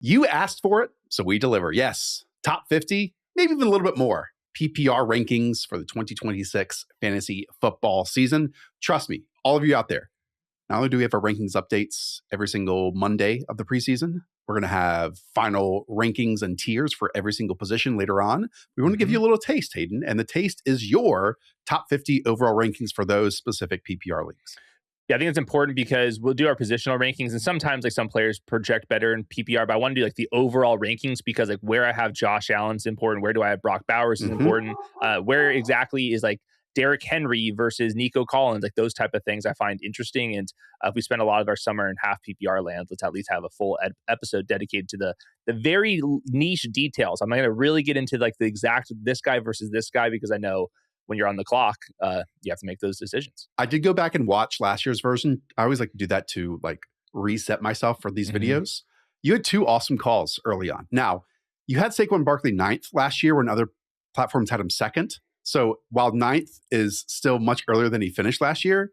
You asked for it, so we deliver. Yes, top 50, maybe even a little bit more. PPR rankings for the 2026 fantasy football season. Trust me, all of you out there, not only do we have our rankings updates every single Monday of the preseason, we're going to have final rankings and tiers for every single position later on. We want to give you a little taste, Hayden, and the taste is your top 50 overall rankings for those specific PPR leagues. Yeah, I think it's important because we'll do our positional rankings, and sometimes like some players project better in PPR, but I want to do like the overall rankings because like where I have Josh Allen is important, where do I have Brock Bowers is important, where exactly is like Derrick Henry versus Nico Collins, like those type of things I find interesting. And if we spend a lot of our summer in half PPR land, let's at least have a full episode dedicated to the very niche details. I'm not going to really get into like the exact this guy versus this guy because I know when you're on the clock, you have to make those decisions. I did go back and watch last year's version. I always like to do that to like reset myself for these videos. You had two awesome calls early on. Now, you had Saquon Barkley 9th last year when other platforms had him 2nd. So while 9th is still much earlier than he finished last year,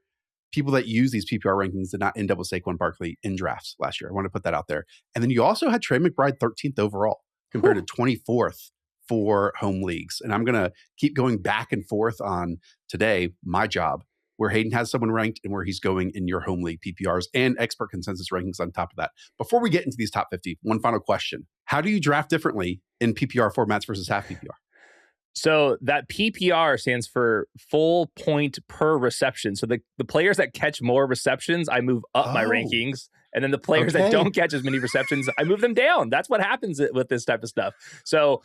people that use these PPR rankings did not end up with Saquon Barkley in drafts last year. I want to put that out there. And then you also had Trey McBride 13th overall compared to 24th for home leagues. And I'm going to keep going back and forth on today, my job, where Hayden has someone ranked and where he's going in your home league PPRs and expert consensus rankings on top of that. Before we get into these top 50, one final question. How do you draft differently in PPR formats versus half PPR? So that PPR stands for full point per reception. So the players that catch more receptions, I move up my rankings. And then the players that don't catch as many receptions, I move them down. That's what happens with this type of stuff. So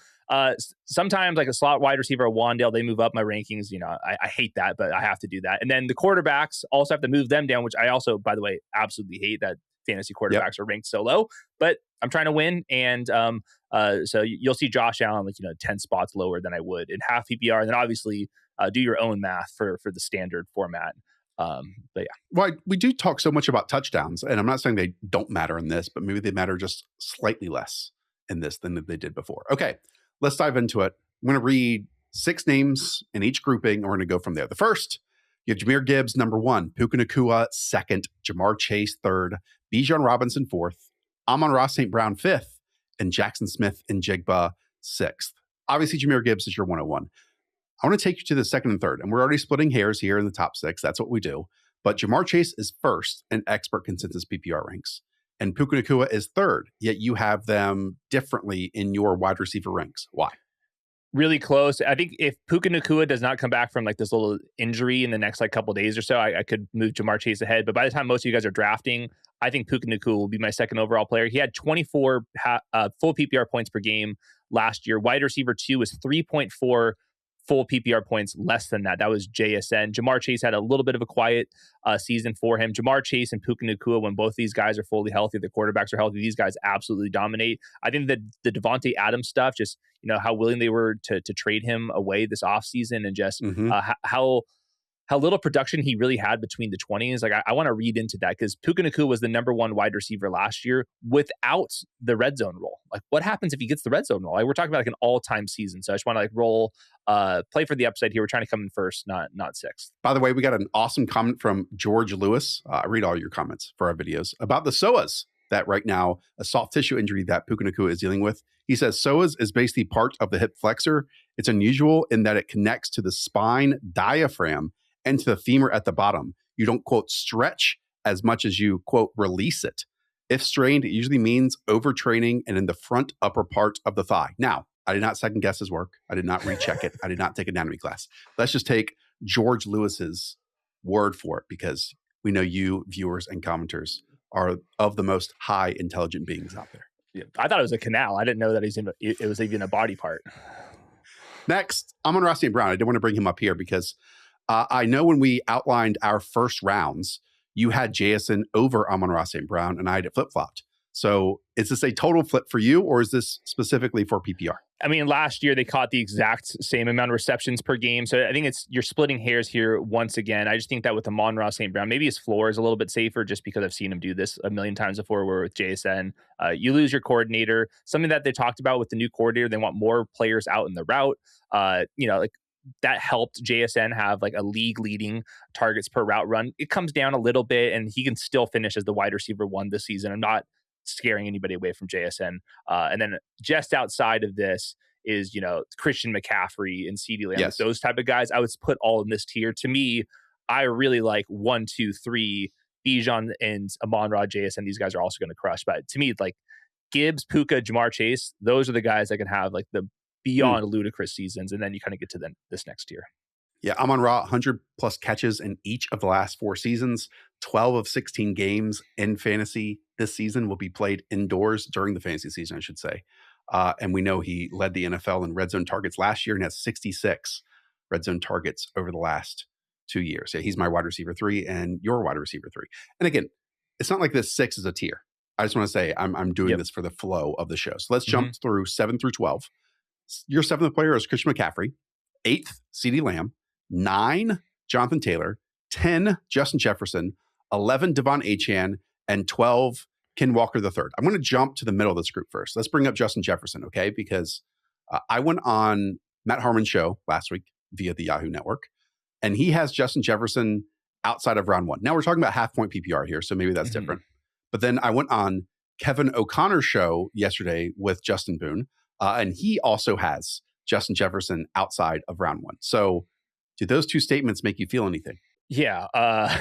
sometimes like a slot wide receiver, a Wandale, they move up my rankings. You know, I hate that, but I have to do that. And then the quarterbacks also have to move them down, which I also, by the way, absolutely hate that fantasy quarterbacks are ranked so low. But I'm trying to win. And so you'll see Josh Allen like, 10 spots lower than I would in half PPR. And then obviously do your own math for the standard format. But yeah. Well, we do talk so much about touchdowns, and I'm not saying they don't matter in this, but maybe they matter just slightly less in this than they did before. Okay, let's dive into it. I'm going to read 6 names in each grouping, and we're going to go from there. The first, you have Jahmyr Gibbs, number 1, Puka Nacua, 2nd, Jamar Chase, 3rd, Bijan Robinson, 4th, Amon-Ra St. Brown, 5th, and Jackson Smith and Jigba, 6th. Obviously, Jahmyr Gibbs is your 101. I want to take you to the 2nd and 3rd, and we're already splitting hairs here in the top 6. That's what we do. But Jamar Chase is 1st in expert consensus PPR ranks, and Puka Nacua is 3rd, yet you have them differently in your wide receiver ranks. Why? Really close. I think if Puka Nacua does not come back from like this little injury in the next like couple days or so, I could move Jamar Chase ahead. But by the time most of you guys are drafting, I think Puka Nacua will be my 2nd overall player. He had 24 full PPR points per game last year. Wide receiver 2 was 3.4 full PPR points less than that. That was JSN. Jamar Chase had a little bit of a quiet season for him. Jamar Chase and Puka Nacua, when both these guys are fully healthy, the quarterbacks are healthy, these guys absolutely dominate. I think that the Devontae Adams stuff, just how willing they were to trade him away this offseason and just how little production he really had between the 20s. Like I want to read into that because Puka Nacua was the number 1 wide receiver last year without the red zone role. Like what happens if he gets the red zone role? Like, we're talking about like an all-time season. So I just want to roll, play for the upside here. We're trying to come in 1st, not 6th. By the way, we got an awesome comment from George Lewis. I read all your comments for our videos about the psoas, that right now, a soft tissue injury that Puka Nacua is dealing with. He says psoas is basically part of the hip flexor. It's unusual in that it connects to the spine diaphragm and to the femur at the bottom. You don't, quote, stretch as much as you, quote, release it. If strained, it usually means overtraining and in the front upper part of the thigh. Now, I did not second guess his work. I did not recheck it. I did not take anatomy class. Let's just take George Lewis's word for it because we know you, viewers and commenters, are of the most high intelligent beings out there. Yeah, I thought it was a canal. I didn't know that it was even a body part. Next, Amon-Ra St. Brown. I did want to bring him up here because I know when we outlined our first rounds, you had JSN over Amon-Ra St. Brown, and I had it flip-flopped. So is this a total flip for you, or is this specifically for PPR? I mean, last year they caught the exact same amount of receptions per game. So I think you're splitting hairs here once again. I just think that with Amon-Ra St. Brown, maybe his floor is a little bit safer just because I've seen him do this a million times before where with JSN. You lose your coordinator. Something that they talked about with the new coordinator, they want more players out in the route. That helped JSN have like a league leading targets per route run. It comes down a little bit and he can still finish as the wide receiver 1 this season. I'm not scaring anybody away from JSN. And then just outside of this is, Christian McCaffrey and CeeDee Lamb, like those type of guys. I would put all in this tier. To me, I really like 1, 2, 3, Bijan and Amon-Ra, JSN. These guys are also going to crush. But to me, like Gibbs, Puka, Jamar Chase, those are the guys that can have like the beyond ludicrous seasons. And then you kind of get to this next tier. Yeah, Amon-Ra, 100 plus catches in each of the last 4 seasons. 12 of 16 games in fantasy this season will be played indoors during the fantasy season, I should say. And we know he led the NFL in red zone targets last year and has 66 red zone targets over the last 2 years. Yeah, he's my wide receiver 3 and your wide receiver 3. And again, it's not like this 6 is a tier. I just want to say I'm doing this for the flow of the show. So let's jump through 7 through 12. Your 7th player is Christian McCaffrey. 8th, CeeDee Lamb. 9, Jonathan Taylor. 10, Justin Jefferson. 11, Devon Achane. And 12, Ken Walker III. I'm going to jump to the middle of this group first. Let's bring up Justin Jefferson, okay? Because I went on Matt Harmon's show last week via the Yahoo Network, and he has Justin Jefferson outside of round 1. Now we're talking about half-point PPR here, so maybe that's different. But then I went on Kevin O'Connor's show yesterday with Justin Boone, and he also has Justin Jefferson outside of round 1. So do those two statements make you feel anything? Yeah.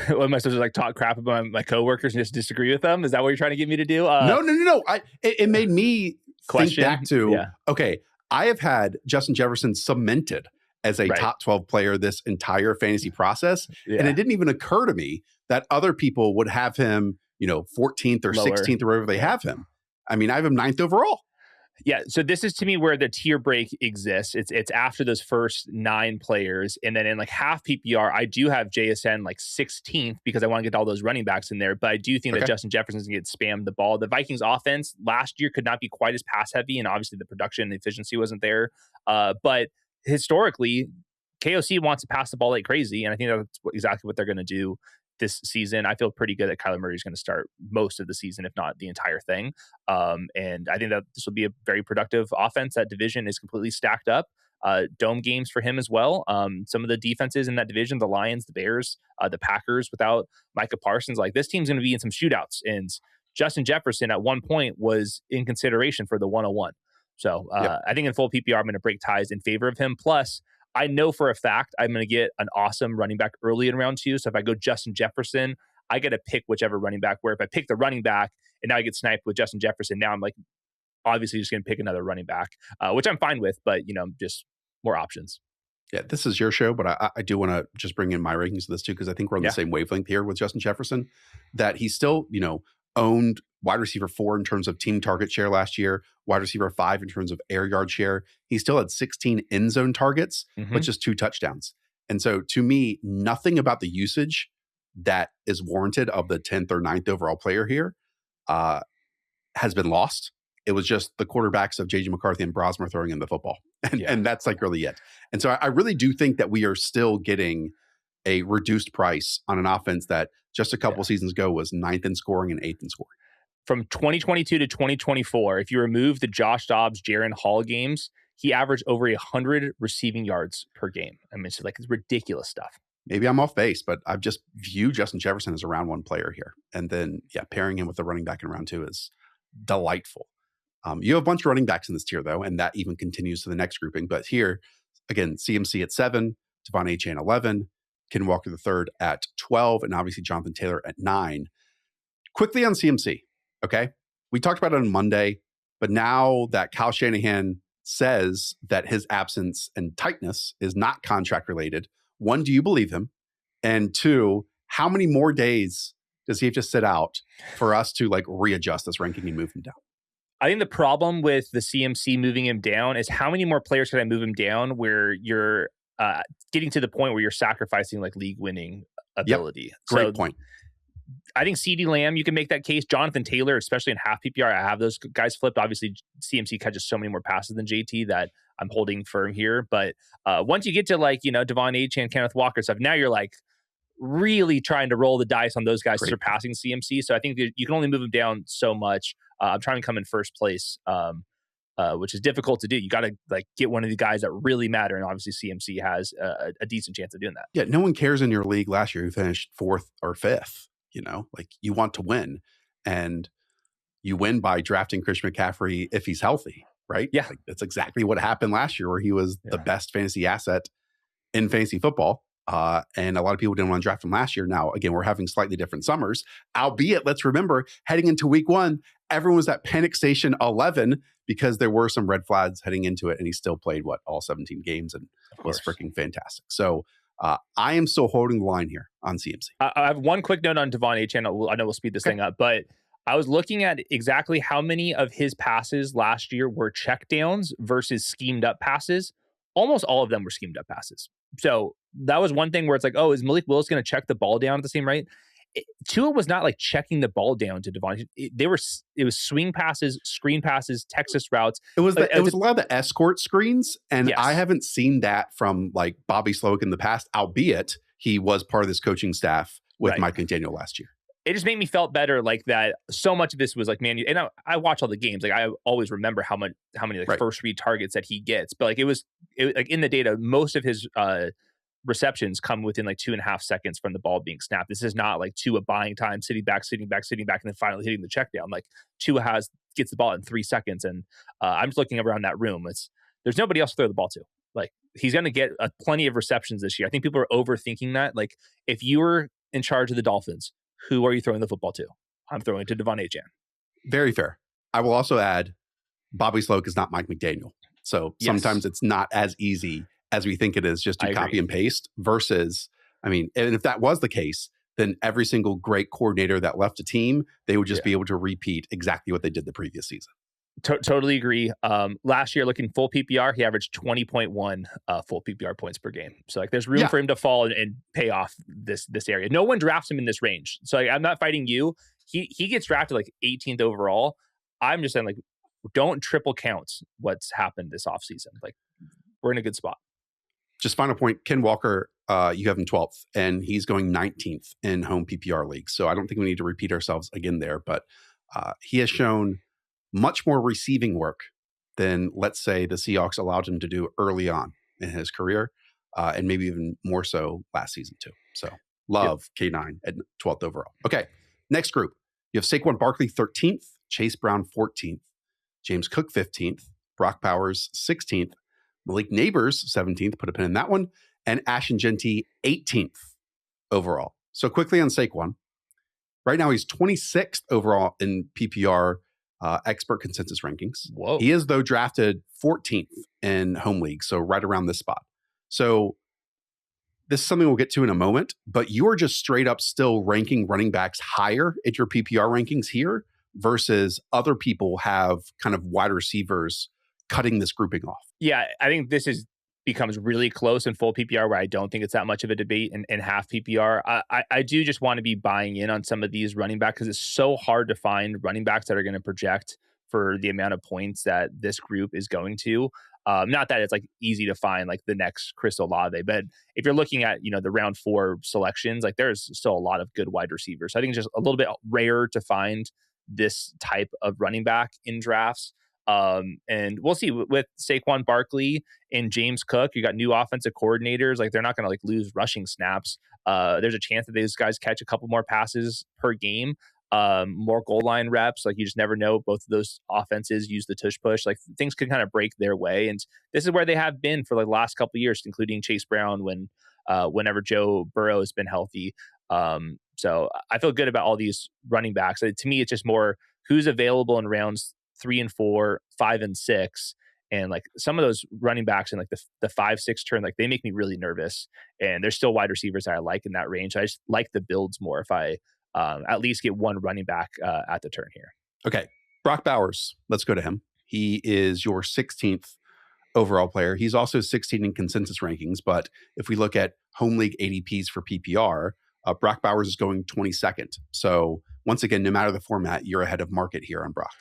What am I supposed to like talk crap about my coworkers and just disagree with them? Is that what you're trying to get me to do? No. It made me think back to, okay, I have had Justin Jefferson cemented as a top 12 player this entire fantasy process. And it didn't even occur to me that other people would have him, 14th or lower, 16th or wherever they have him. I mean, I have him 9th overall. Yeah, so this is to me where the tier break exists. It's after those first 9 players, and then in like half PPR, I do have JSN like 16th because I want to get all those running backs in there. But I do think that Justin Jefferson's going to get spammed the ball. The Vikings offense last year could not be quite as pass heavy, and obviously the production and efficiency wasn't there. But historically, KOC wants to pass the ball like crazy, and I think that's exactly what they're going to do this season. I feel pretty good that Kyler Murray is going to start most of the season, if not the entire thing. And I think that this will be a very productive offense. That division is completely stacked up. Dome games for him as well. Some of the defenses in that division, the Lions, the Bears, the Packers, without Micah Parsons, like this team's going to be in some shootouts. And Justin Jefferson at one point was in consideration for the 101. So I think in full PPR, I'm going to break ties in favor of him. Plus, I know for a fact I'm going to get an awesome running back early in round 2. So if I go Justin Jefferson, I get to pick whichever running back. Where if I pick the running back and now I get sniped with Justin Jefferson, now I'm like obviously just going to pick another running back, which I'm fine with, but just more options. Yeah, this is your show, but I do want to just bring in my rankings to this too, because I think we're on the same wavelength here with Justin Jefferson, that he's still, owned wide receiver 4 in terms of team target share last year, wide receiver 5 in terms of air yard share. He still had 16 end zone targets, but just 2 touchdowns. And so to me, nothing about the usage that is warranted of the 10th or 9th overall player here has been lost. It was just the quarterbacks of J.J. McCarthy and Brosmer throwing in the football. And that's like really it. And so I really do think that we are still getting a reduced price on an offense that just a couple seasons ago was 9th in scoring and 8th in scoring. From 2022 to 2024, if you remove the Josh Dobbs, Jaren Hall games, he averaged over 100 receiving yards per game. I mean, it's ridiculous stuff. Maybe I'm off base, but I've just viewed Justin Jefferson as a round 1 player here. And then, pairing him with the running back in round 2 is delightful. You have a bunch of running backs in this tier, though, and that even continues to the next grouping. But here, again, CMC at 7, Devon Achane 11, Ken Walker III at 12, and obviously Jonathan Taylor at 9. Quickly on CMC, okay? We talked about it on Monday, but now that Kyle Shanahan says that his absence and tightness is not contract related, 1, do you believe him? And 2, how many more days does he have to sit out for us to readjust this ranking and move him down? I think the problem with the CMC moving him down is how many more players can I move him down where you're getting to the point where you're sacrificing league winning ability. Yep. Great point. I think CeeDee Lamb, you can make that case. Jonathan Taylor, especially in half PPR, I have those guys flipped. Obviously, CMC catches so many more passes than JT that I'm holding firm here. But once you get to Devon Achane, Kenneth Walker stuff, now you're really trying to roll the dice on those guys surpassing CMC. So I think you can only move them down so much. I'm trying to come in first place, which is difficult to do. You got to get one of the guys that really matter, and obviously CMC has a decent chance of doing that. Yeah, no one cares in your league last year who finished 4th or 5th. You want to win, and you win by drafting Christian McCaffrey if he's healthy, right? Yeah. Like, that's exactly what happened last year, where he was the best fantasy asset in fantasy football. And a lot of people didn't want to draft him last year. Now, again, we're having slightly different summers, albeit let's remember heading into week 1, everyone was at panic station 11 because there were some red flags heading into it. And he still played all 17 games and was freaking fantastic. So I am still holding the line here on CMC. I have one quick note on DeVonta Smith. I know we'll speed this thing up, but I was looking at exactly how many of his passes last year were checkdowns versus schemed up passes. Almost all of them were schemed up passes. So that was one thing where it's like, oh, is Malik Willis going to check the ball down at the same rate? Tua was not like checking the ball down to DeVonta. It was swing passes, screen passes, Texas routes. It was a lot of the escort screens, and yes. I haven't seen that from like Bobby Slowick in the past, albeit he was part of this coaching staff with Mike McDaniel last year. It just made me felt better, like that. So much of this was like, man, and I watch all the games. Like I always remember how many like first read targets that he gets. But like it was like in the data, most of his receptions come within like 2.5 seconds from the ball being snapped. This is not like Tua buying time, sitting back, and then finally hitting the check down. Like Tua gets the ball in 3 seconds, and I'm just looking around that room. There's nobody else to throw the ball to. Like he's going to get plenty of receptions this year. I think people are overthinking that. Like if you were in charge of the Dolphins, who are you throwing the football to? I'm throwing it to DeVonta Smith. Very fair. I will also add, Bobby Slowick is not Mike McDaniel. So sometimes it's not as easy as we think it is just to copy and paste versus, and if that was the case, then every single great coordinator that left a team, they would just be able to repeat exactly what they did the previous season. Totally agree. Last year, looking full PPR, he averaged 20.1 full PPR points per game. So like, there's room for him to fall and pay off this area. No one drafts him in this range. So like, I'm not fighting you. He gets drafted like 18th overall. I'm just saying, like, don't triple count what's happened this offseason. Like, we're in a good spot. Just final point, Ken Walker, you have him 12th, and he's going 19th in home PPR leagues. So I don't think we need to repeat ourselves again there, but he has shown much more receiving work than, let's say, the Seahawks allowed him to do early on in his career, and maybe even more so last season too. So love K9 at 12th overall. Okay, next group. You have Saquon Barkley 13th, Chase Brown 14th, James Cook 15th, Brock Bowers 16th, Malik Nabers 17th, put a pin in that one, and Ashton Jeanty 18th overall. So quickly on Saquon. Right now he's 26th overall in PPR expert consensus rankings. Whoa. He is, though, drafted 14th in home league, so right around this spot. So this is something we'll get to in a moment, but you are just straight up still ranking running backs higher at your PPR rankings here versus other people have kind of wide receivers cutting this grouping off. Yeah, I think this becomes really close in full PPR, where I don't think it's that much of a debate in half PPR. I do just want to be buying in on some of these running backs because it's so hard to find running backs that are going to project for the amount of points that this group is going to. Not that it's like easy to find like the next Chris Olave, but if you're looking at, the round 4 selections, like there's still a lot of good wide receivers. So I think it's just a little bit rare to find this type of running back in drafts. And we'll see with Saquon Barkley and James Cook, you got new offensive coordinators. Like they're not going to like lose rushing snaps. There's a chance that these guys catch a couple more passes per game, more goal line reps. Like you just never know. Both of those offenses use the tush push. Like things could kind of break their way. And this is where they have been for like the last couple of years, including Chase Brown whenever Joe Burrow has been healthy. So I feel good about all these running backs. To me, it's just more who's available in rounds 3 and 4, 5 and 6, and like some of those running backs in like the 5-6 turn, like they make me really nervous. And there's still wide receivers that I like in that range. I just like the builds more if I at least get one running back at the turn here. Okay, Brock Bowers, let's go to him. He is your 16th overall player. He's also 16 in consensus rankings, but if we look at home league ADPs for PPR, Brock Bowers is going 22nd. So once again, no matter the format, you're ahead of market here on Brock.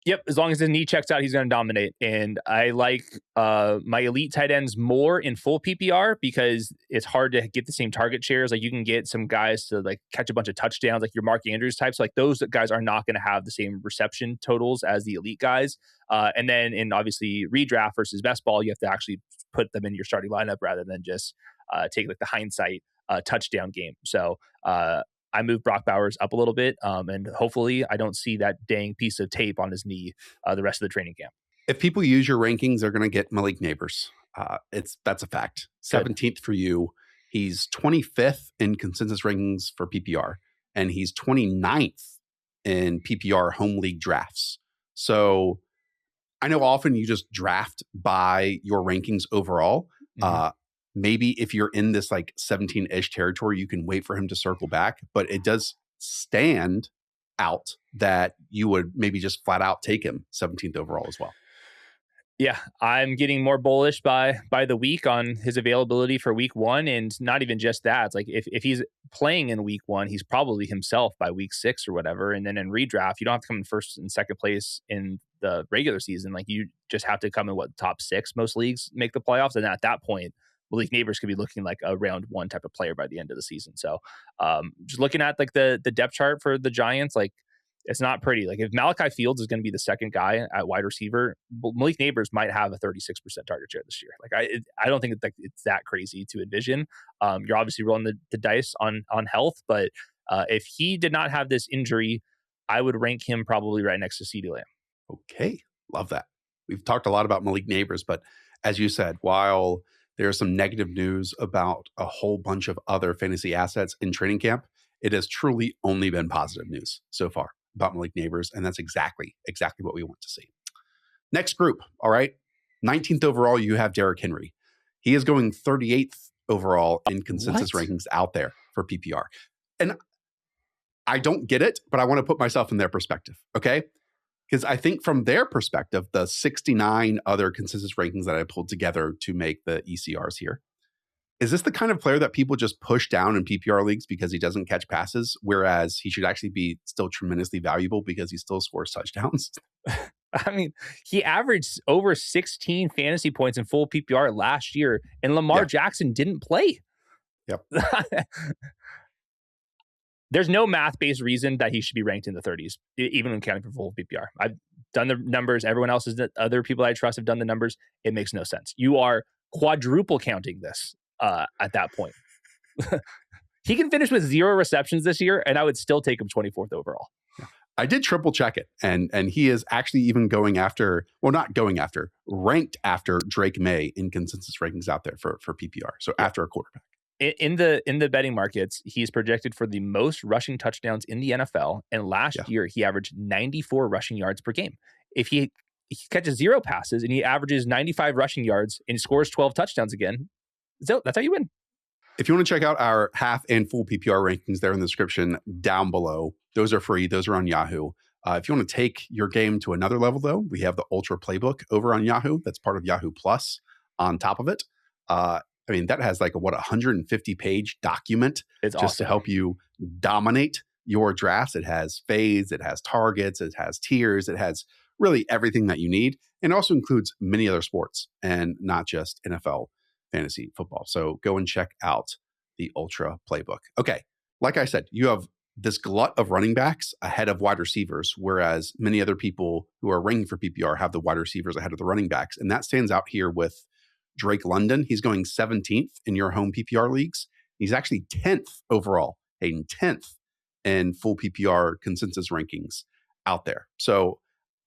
Yep, as long as his knee checks out, he's going to dominate. And I like my elite tight ends more in full PPR because it's hard to get the same target shares. Like you can get some guys to like catch a bunch of touchdowns, like your Mark Andrews types. Like those guys are not going to have the same reception totals as the elite guys. And then in obviously redraft versus best ball, you have to actually put them in your starting lineup rather than just take like the hindsight touchdown game. So I move Brock Bowers up a little bit, and hopefully I don't see that dang piece of tape on his knee the rest of the training camp. If people use your rankings, they're going to get Malik Nabers. That's a fact. 17th for you. He's 25th in consensus rankings for PPR, and he's 29th in PPR home league drafts. So I know often you just draft by your rankings overall. Maybe if you're in this like 17-ish territory, you can wait for him to circle back, but it does stand out that you would maybe just flat out take him 17th overall as well. Yeah, I'm getting more bullish by the week on his availability for week 1. And not even just that. It's like if he's playing in week 1, he's probably himself by week 6 or whatever. And then in redraft, you don't have to come in first and second place in the regular season. Like you just have to come in top 6. Most leagues make the playoffs. And at that point, Malik Nabers could be looking like a round 1 type of player by the end of the season. So just looking at like the depth chart for the Giants, like it's not pretty. Like if Malachi Fields is going to be the second guy at wide receiver, Malik Nabers might have a 36% target share this year. Like I don't think it's that crazy to envision. You're obviously rolling the dice on health, but if he did not have this injury, I would rank him probably right next to CeeDee Lamb. Okay, love that. We've talked a lot about Malik Nabers, but as you said, while there's some negative news about a whole bunch of other fantasy assets in training camp, it has truly only been positive news so far about Malik Nabers, and that's exactly what we want to see. Next group, all right? 19th overall, you have Derrick Henry. He is going 38th overall in consensus rankings out there for PPR. And I don't get it, but I want to put myself in their perspective, okay? Because I think from their perspective, the 69 other consensus rankings that I pulled together to make the ECRs here, is this the kind of player that people just push down in PPR leagues because he doesn't catch passes, whereas he should actually be still tremendously valuable because he still scores touchdowns? I mean, he averaged over 16 fantasy points in full PPR last year, and Lamar Jackson didn't play. Yep. There's no math-based reason that he should be ranked in the 30s, even when counting for full PPR. I've done the numbers. Everyone else other people I trust have done the numbers. It makes no sense. You are quadruple counting this. At that point, he can finish with 0 receptions this year, and I would still take him 24th overall. I did triple check it, and he is actually even ranked after Drake May in consensus rankings out there for PPR. So after a quarterback. In the betting markets, he's projected for the most rushing touchdowns in the NFL, and last year he averaged 94 rushing yards per game. If he catches 0 passes and he averages 95 rushing yards and scores 12 touchdowns again, so that's how you win. If you want to check out our half and full PPR rankings, they're in the description down below. Those are free. Those are on Yahoo. If you want to take your game to another level, though, we have the Ultra Playbook over on Yahoo. That's part of Yahoo Plus on top of it. I mean, that has like a 150-page document to help you dominate your drafts. It has fades, it has targets, it has tiers, it has really everything that you need. And also includes many other sports and not just NFL fantasy football. So go and check out the Ultra Playbook. Okay, like I said, you have this glut of running backs ahead of wide receivers, whereas many other people who are ranking for PPR have the wide receivers ahead of the running backs. And that stands out here with Drake London. He's going 17th in your home PPR leagues. He's actually 10th overall, Hayden, 10th in full PPR consensus rankings out there. So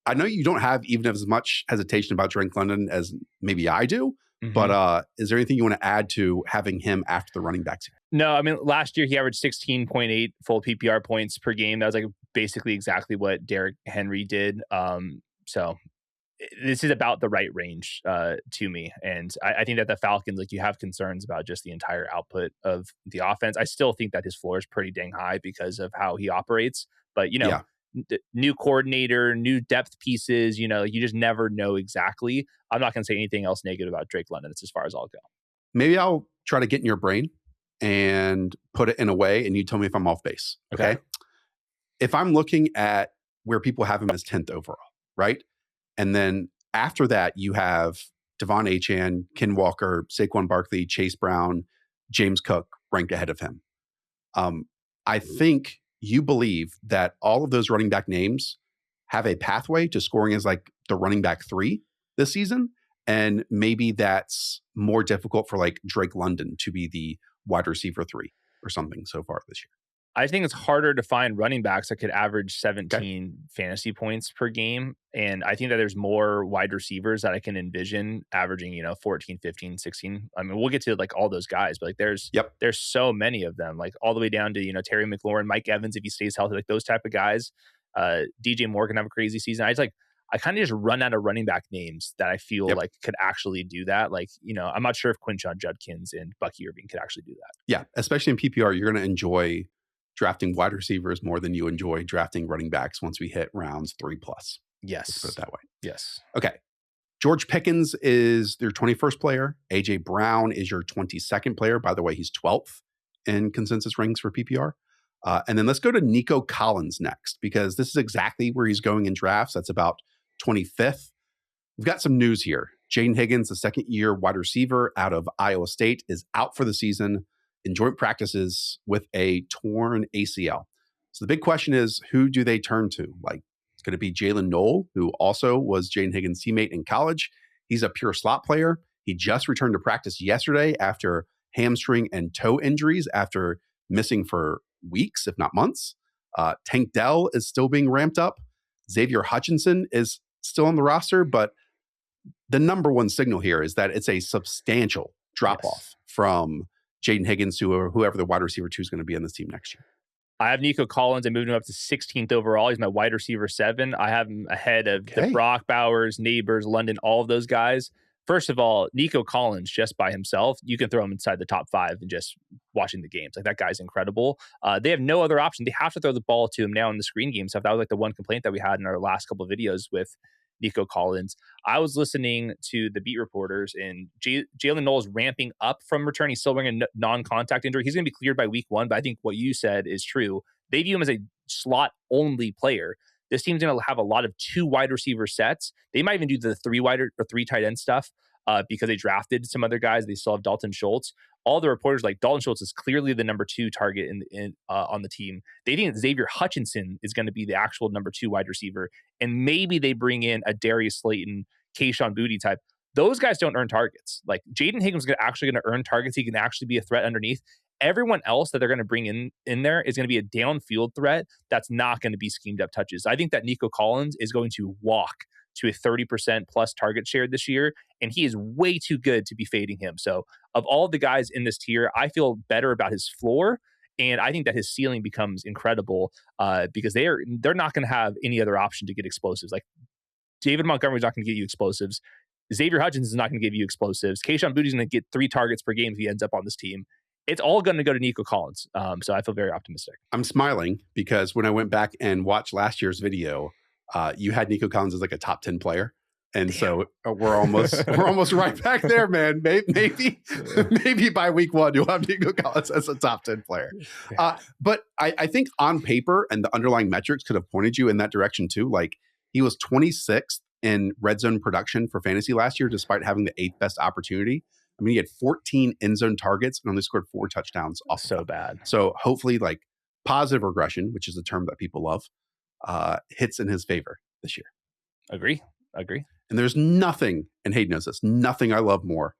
I know you don't have even as much hesitation about Drake London as maybe I do, but is there anything you want to add to having him after the running backs here? No, I mean, last year he averaged 16.8 full PPR points per game. That was like basically exactly what Derrick Henry did. So this is about the right range to me. And I think that the Falcons, like, you have concerns about just the entire output of the offense. I still think that his floor is pretty dang high because of how he operates. But, you know, new coordinator, new depth pieces, you know, you just never know exactly. I'm not going to say anything else negative about Drake London. It's as far as I'll go. Maybe I'll try to get in your brain and put it in a way, and you tell me if I'm off base. Okay. If I'm looking at where people have him as 10th overall, right? And then after that, you have Devon Achane, Ken Walker, Saquon Barkley, Chase Brown, James Cook ranked ahead of him. I think you believe that all of those running back names have a pathway to scoring as like the running back 3 this season. And maybe that's more difficult for like Drake London to be the wide receiver 3 or something so far this year. I think it's harder to find running backs that could average 17 fantasy points per game. And I think that there's more wide receivers that I can envision averaging, 14, 15, 16. I mean, we'll get to like all those guys, but like there's so many of them, like all the way down to, Terry McLaurin, Mike Evans, if he stays healthy, like those type of guys. DJ Moore can have a crazy season. I kind of just run out of running back names that I feel like could actually do that. Like, I'm not sure if Quinshon Judkins and Bucky Irving could actually do that. Yeah, especially in PPR, you're going to enjoy drafting wide receivers more than you enjoy drafting running backs once we hit rounds 3+. Yes. Let's put it that way. Yes. Okay. George Pickens is your 21st player. A.J. Brown is your 22nd player. By the way, he's 12th in consensus rankings for PPR. And then let's go to Nico Collins next, because this is exactly where he's going in drafts. That's about 25th. We've got some news here. Jaden Higgins, the second-year wide receiver out of Iowa State, is out for the season in joint practices with a torn ACL. So the big question is, who do they turn to? Like, it's going to be Jalen Noel, who also was Jaden Higgins' teammate in college. He's a pure slot player. He just returned to practice yesterday after hamstring and toe injuries after missing for weeks, if not months. Tank Dell is still being ramped up. Xavier Hutchinson is still on the roster, but the number one signal here is that it's a substantial drop-off from Jaden Higgins to whoever the wide receiver 2 is going to be on this team next year. I have Nico Collins. I moved him up to 16th overall. He's my wide receiver 7. I have him ahead of the Brock Bowers, Nabers, London, all of those guys. First of all, Nico Collins, just by himself, you can throw him inside the top 5 and just watching the games. Like, that guy's incredible. They have no other option. They have to throw the ball to him now in the screen game stuff. That was like the one complaint that we had in our last couple of videos with Nico Collins. I was listening to the beat reporters, and Jalen Noel is ramping up from return. He's still wearing a non-contact injury. He's going to be cleared by week 1, but I think what you said is true. They view him as a slot-only player. This team's going to have a lot of 2 wide receiver sets. They might even do the 3 wide or 3 tight end stuff because they drafted some other guys. They still have Dalton Schultz. All the reporters like Dalton Schultz is clearly the number 2 target on the team. They think Xavier Hutchinson is going to be the actual number 2 wide receiver, and maybe they bring in a Darius Slayton, Kayshon Boutte type. Those guys don't earn targets. Like, Jaden Higgins is actually going to earn targets. He can actually be a threat underneath. Everyone else that they're going to bring in there is going to be a downfield threat that's not going to be schemed up touches. I think that Nico Collins is going to walk to a 30% plus target share this year, and he is way too good to be fading him. So of all the guys in this tier, I feel better about his floor, and I think that his ceiling becomes incredible because they're not going to have any other option to get explosives. Like, David Montgomery's not going to get you explosives. Xavier Hutchinson is not going to give you explosives. Kayshon Boutte is going to get 3 targets per game if he ends up on this team. It's all going to go to Nico Collins. So I feel very optimistic. I'm smiling because when I went back and watched last year's video, you had Nico Collins as like a top 10 player. And so we're almost right back there, man. Maybe by week 1, you'll have Nico Collins as a top 10 player. But I think on paper and the underlying metrics could have pointed you in that direction too. Like, he was 26th in red zone production for fantasy last year, despite having the 8th best opportunity. I mean, he had 14 end zone targets and only scored 4 touchdowns off. So bad. So hopefully, like, positive regression, which is a term that people love, hits in his favor this year. Agree. And there's nothing, and Hayden knows this, nothing I love more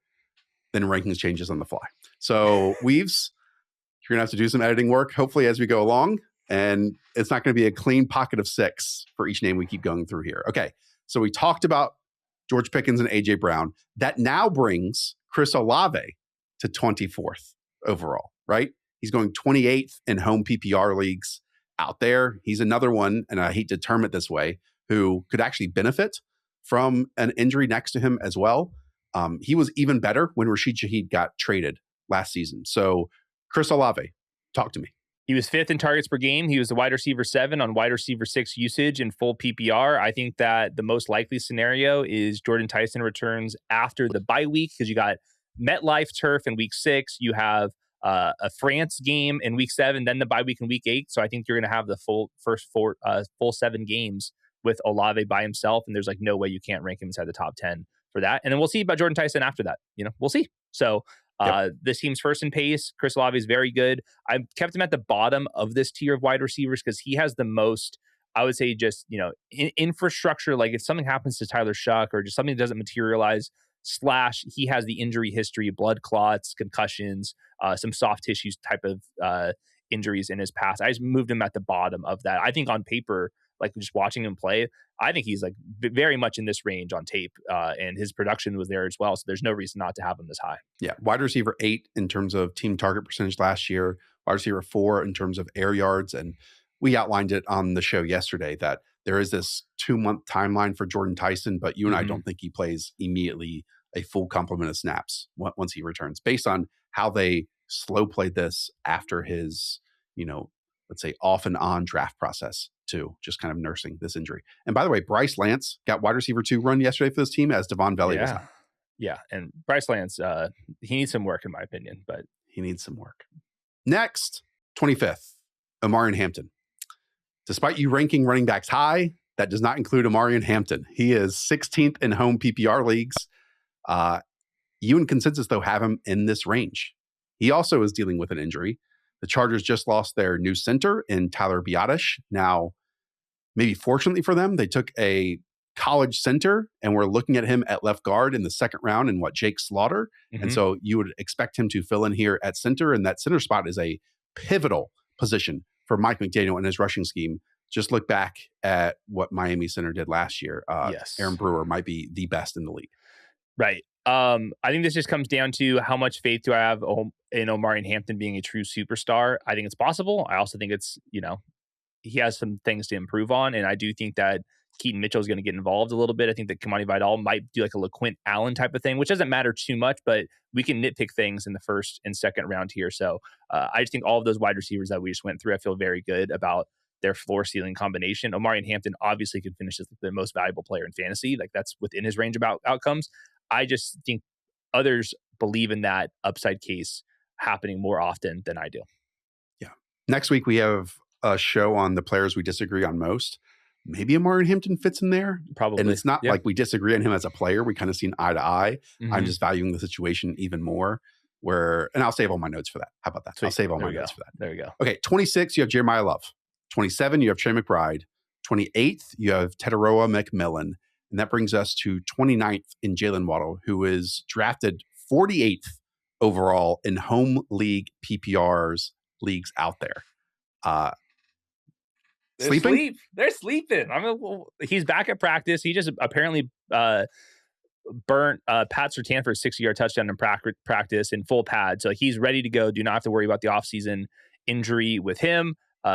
than rankings changes on the fly. So Weaves, you're going to have to do some editing work, hopefully, as we go along. And it's not going to be a clean pocket of 6 for each name we keep going through here. Okay, so we talked about George Pickens and A.J. Brown. That now brings Chris Olave to 24th overall, right? He's going 28th in home PPR leagues out there. He's another one, and I hate to term it this way, who could actually benefit from an injury next to him as well. He was even better when Rashid Shaheed got traded last season. So Chris Olave, talk to me. He was 5th in targets per game. He was the wide receiver 7 on wide receiver 6 usage in full PPR. I think that the most likely scenario is Jordyn Tyson returns after the bye week, because you got MetLife turf in week 6. You have a France game in week 7, then the bye week in week 8. So I think you're going to have the full 7 games with Olave by himself. And there's like no way you can't rank him inside the top 10 for that. And then we'll see about Jordyn Tyson after that. We'll see. So this team's first in pace. Chris Olave is very good. I kept him at the bottom of this tier of wide receivers because he has the most, I would say, just, infrastructure. Like, if something happens to Tyler Shuck or just something doesn't materialize, / he has the injury history, blood clots, concussions, some soft tissues type of injuries in his past. I just moved him at the bottom of that. I think on paper, like just watching him play, I think he's like very much in this range on tape, and his production was there as well. So there's no reason not to have him this high. Yeah, wide receiver 8 in terms of team target percentage last year, wide receiver 4 in terms of air yards. And we outlined it on the show yesterday that there is this 2-month timeline for Jordyn Tyson, but you and I don't think he plays immediately a full complement of snaps once he returns, based on how they slow played this after his, let's say off and on draft process too, just kind of nursing this injury. And by the way, Bryce Lance got wide receiver 2 run yesterday for this team as Devon Valley was out. Yeah, and Bryce Lance, he needs some work in my opinion, but he needs some work. Next, 25th, Omarion Hampton. Despite you ranking running backs high, that does not include Omarion Hampton. He is 16th in home PPR leagues. You in consensus, though, have him in this range. He also is dealing with an injury. The Chargers just lost their new center in Tyler Biadasz. Now, maybe fortunately for them, they took a college center and we're looking at him at left guard in the second round in Jake Slaughter. And so you would expect him to fill in here at center. And that center spot is a pivotal position for Mike McDaniel and his rushing scheme. Just look back at what Miami center did last year. Yes. Aaron Brewer might be the best in the league. Right. I think this just comes down to how much faith do I have in Omarion Hampton being a true superstar. I think it's possible. I also think it's, he has some things to improve on. And I do think that Keaton Mitchell is going to get involved a little bit. I think that Kamani Vidal might do like a LaQuint Allen type of thing, which doesn't matter too much, but we can nitpick things in the first and second round here. So I just think all of those wide receivers that we just went through, I feel very good about their floor ceiling combination. Omarion Hampton obviously could finish as the most valuable player in fantasy. Like that's within his range of outcomes. I just think others believe in that upside case happening more often than I do. Yeah. Next week, we have a show on the players we disagree on most. Maybe Omarion Hampton fits in there. Probably. And it's not like we disagree on him as a player. We kind of seen eye to eye. I'm just valuing the situation even more. And I'll save all my notes for that. How about that? Sweet. I'll save all my notes for that. There you go. Okay, 26, you have Jeremiah Love. 27, you have Trey McBride. 28th, you have Teteroa McMillan. And that brings us to 29th in Jaylen Waddle, who is drafted 48th overall in home league PPRs leagues out there. Sleeping? They're sleeping. He's back at practice. He just apparently burnt Pat Surtain for a 60-yard touchdown in practice in full pad. So he's ready to go. Do not have to worry about the offseason injury with him.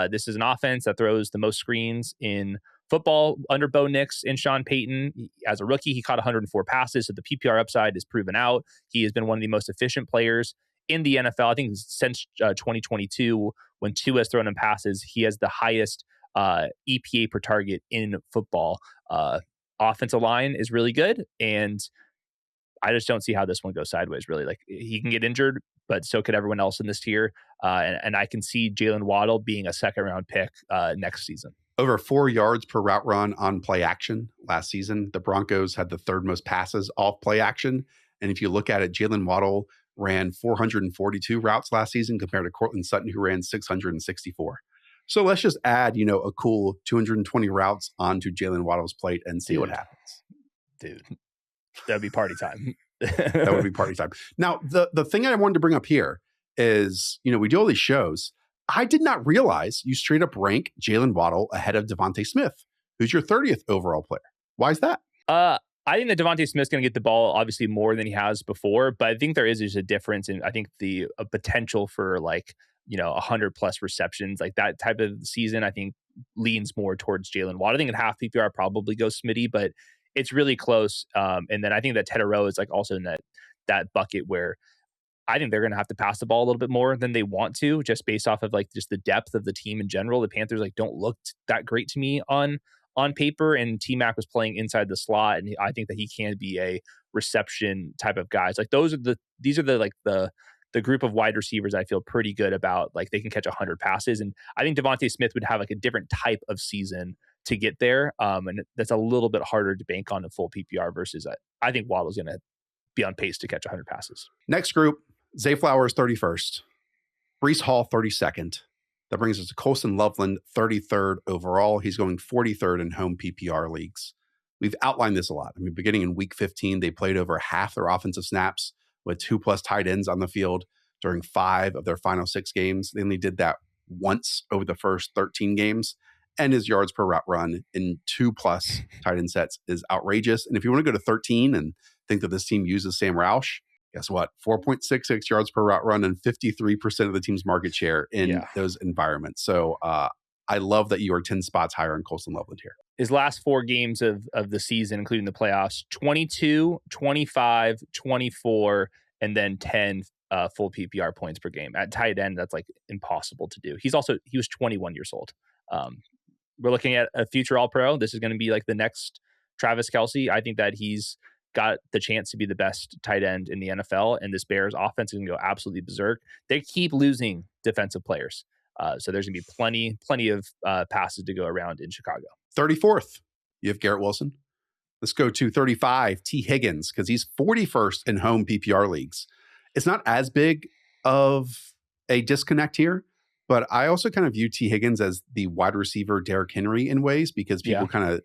This is an offense that throws the most screens in football under Bo Nix and Sean Payton. As a rookie, he caught 104 passes, so the PPR upside is proven out. He has been one of the most efficient players in the NFL. I think since 2022, when Tua has thrown him passes, he has the highest EPA per target in football. Offensive line is really good, and I just don't see how this one goes sideways, really. Like, he can get injured, but so could everyone else in this tier. And I can see Jaylen Waddle being a second-round pick next season. Over 4 yards per route run on play action last season. The Broncos had the third most passes off play action. And if you look at it, Jaylen Waddle ran 442 routes last season compared to Cortland Sutton, who ran 664. So let's just add, a cool 220 routes onto Jaylen Waddle's plate and see what happens. Dude, that'd be party time. That would be party time. Now, the thing I wanted to bring up here is, we do all these shows. I did not realize you straight up rank Jaylen Waddle ahead of DeVonta Smith, who's your 30th overall player. Why is that? I think that DeVonta Smith's going to get the ball obviously more than he has before, but I think there is just a difference in, I think, the potential for 100 plus receptions, like that type of season, I think leans more towards Jaylen Waddle. I think in half PPR probably goes Smitty, but it's really close. And then I think that Teteroa is also in that bucket where I think they're going to have to pass the ball a little bit more than they want to, just based off of just the depth of the team in general. The Panthers don't look that great to me on paper, and T-Mac was playing inside the slot, and I think that he can be a reception type of guys. These are the group of wide receivers I feel pretty good about. They can catch 100 passes, and I think DeVonta Smith would have a different type of season to get there, and that's a little bit harder to bank on a full PPR versus I think Waddle's going to be on pace to catch 100 passes. Next group, Zay Flowers 31st, Breece Hall 32nd. That brings us to Colston Loveland 33rd overall. He's going 43rd in home PPR leagues. We've outlined this a lot. Beginning in week 15, they played over half their offensive snaps with 2+ tight ends on the field during 5 of their final 6 games. They only did that once over the first 13 games. And his yards per route run in 2+ tight end sets is outrageous. And if you want to go to 13 and think that this team uses Sam Roush, guess what? 4.66 yards per route run and 53% of the team's market share in those environments. So I love that you are 10 spots higher on Colston Loveland here. His last 4 games of the season, including the playoffs, 22, 25, 24, and then 10 full PPR points per game. At tight end, that's like impossible to do. He was 21 years old. We're looking at a future All-Pro. This is going to be like the next Travis Kelce. I think that he's got the chance to be the best tight end in the NFL, and this Bears offense is going to go absolutely berserk. They keep losing defensive players. So there's going to be plenty of passes to go around in Chicago. 34th, you have Garrett Wilson. Let's go to 35, T. Higgins, because he's 41st in home PPR leagues. It's not as big of a disconnect here, but I also kind of view T. Higgins as the wide receiver Derrick Henry in ways, because people kind of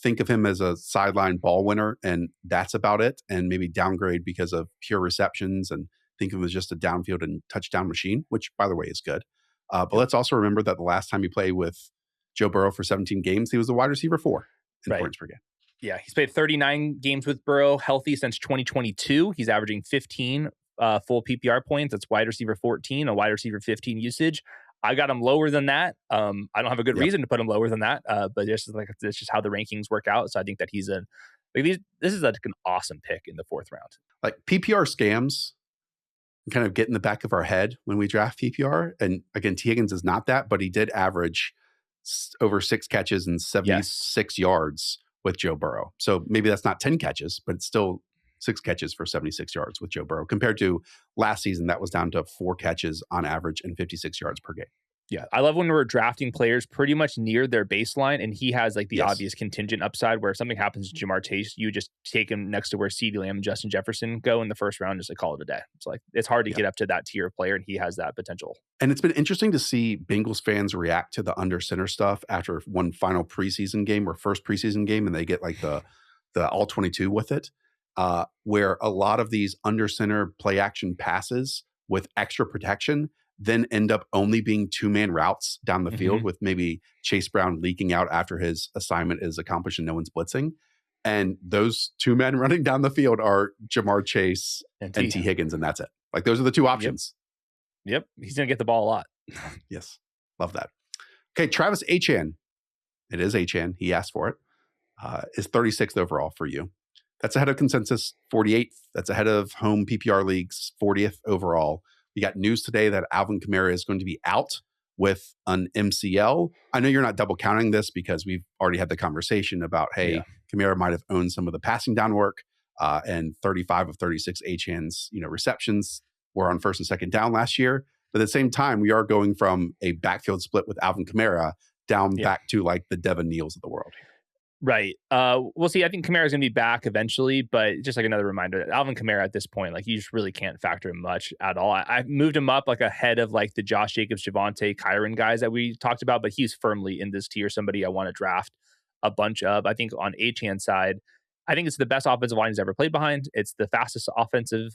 think of him as a sideline ball winner, and that's about it, and maybe downgrade because of pure receptions and think of him as just a downfield and touchdown machine, which, by the way, is good. But let's also remember that the last time he played with Joe Burrow for 17 games, he was the wide receiver 4 in points per game. Yeah, he's played 39 games with Burrow, healthy since 2022. He's averaging 15 full PPR points. That's wide receiver 14, a wide receiver 15 usage. I got him lower than that. I don't have a good reason to put him lower than that, but it's just how the rankings work out. So I think that this is like an awesome pick in the 4th round. Like PPR scams kind of get in the back of our head when we draft PPR. And again, T. Higgins is not that, but he did average over 6 catches and 76 yards with Joe Burrow. So maybe that's not 10 catches, but it's still 6 catches for 76 yards with Joe Burrow, compared to last season that was down to 4 catches on average and 56 yards per game. Yeah, I love when we're drafting players pretty much near their baseline, and he has like the obvious contingent upside where if something happens to Jamar Chase, you just take him next to where CeeDee Lamb and Justin Jefferson go in the first round, just like call it a day. It's like it's hard to get up to that tier of player, and he has that potential. And it's been interesting to see Bengals fans react to the under center stuff after one final preseason game or first preseason game, and they get like the all 22 with it, where a lot of these under center play action passes with extra protection then end up only being 2-man routes down the field, with maybe Chase Brown leaking out after his assignment is accomplished and no one's blitzing. And those 2 men running down the field are Jamar Chase and T. Higgins, and that's it. Like those are the 2 options. Yep. He's going to get the ball a lot. Yes. Love that. Okay. Travis Achane. It is Achane. He asked for it. Is 36th overall for you. That's ahead of consensus, 48th. That's ahead of home PPR leagues, 40th overall. We got news today that Alvin Kamara is going to be out with an MCL. I know you're not double counting this because we've already had the conversation about, hey, Kamara might have owned some of the passing down work, and 35 of 36 Achane's receptions were on first and second down last year. But at the same time, we are going from a backfield split with Alvin Kamara down back to like the Devin Neals of the world. Right. We'll see. I think Kamara's going to be back eventually, but just like another reminder, Alvin Kamara at this point, like you just really can't factor him much at all. I moved him up like ahead of like the Josh Jacobs, Javonte, Kyron guys that we talked about, but he's firmly in this tier, somebody I want to draft a bunch of. I think on Achane's side, I think it's the best offensive line he's ever played behind. It's the fastest offensive